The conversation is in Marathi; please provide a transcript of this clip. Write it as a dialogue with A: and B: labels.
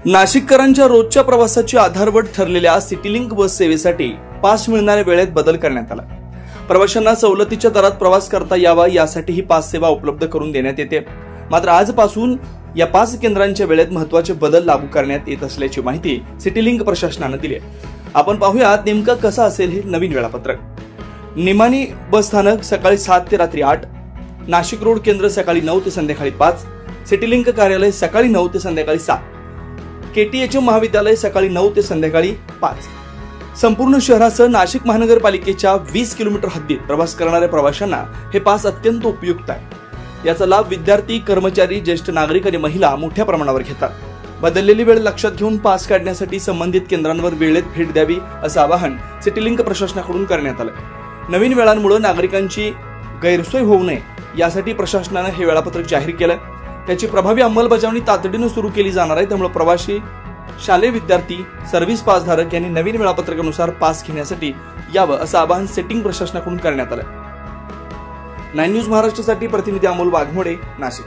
A: नाशिककरांच्या रोजच्या प्रवासाची आधारवड ठरलेल्या सिटीलिंक बस सेवेसाठी पास मिळणाऱ्या वेळेत बदल करण्यात आला। प्रवाशांना सवलतीच्या दरात प्रवास करता यावा यासाठी ही पास सेवा उपलब्ध करून देण्यात येते। मात्र आजपासून या पास केंद्रांच्या वेळेत महत्त्वाचे बदल लागू करण्यात येत असल्याची माहिती सिटीलिंक प्रशासनाने दिली आहे। आपण पाहूयात नेमकं कसं असेल हे नवीन वेळापत्रक। निमाणी बस स्थानक सकाळी 7 ते रात्री 8, नाशिक रोड केंद्र सकाळी 9 ते संध्याकाळी 5, सिटीलिंक कार्यालय सकाळी 9 ते संध्याकाळी 7, केटीएचएम महाविद्यालय सकाळी 9 ते संध्याकाळी 5। संपूर्ण शहरासह नाशिक महानगरपालिकेच्या 20 किलोमीटर हद्दीत प्रवास करणाऱ्या प्रवाशांना हे पास अत्यंत उपयुक्त आहे। याचा लाभ विद्यार्थी, कर्मचारी, ज्येष्ठ नागरिक आणि महिला मोठ्या प्रमाणावर घेतात। बदललेली वेळ लक्षात घेऊन पास काढण्यासाठी संबंधित केंद्रांवर वेळेत भेट द्यावी असं आवाहन सिटीलिंक प्रशासनाकडून करण्यात आलं। नवीन वेळांमुळे नागरिकांची गैरसोय होऊ नये यासाठी प्रशासनाने हे वेळापत्रक जाहीर केलं। त्याची प्रभावी अंमलबजावणी तातडीने सुरू केली जाणार आहे। त्यामुळे प्रवासी, शालेय विद्यार्थी, सर्व्हिस पासधारक यांनी नवीन वेळापत्रकानुसार पास घेण्यासाठी यावं असं आवाहन सिटिंग प्रशासनाकडून करण्यात आलं। 9 न्यूज महाराष्ट्रासाठी प्रतिनिधी अमोल वाघमोडे, नाशिक।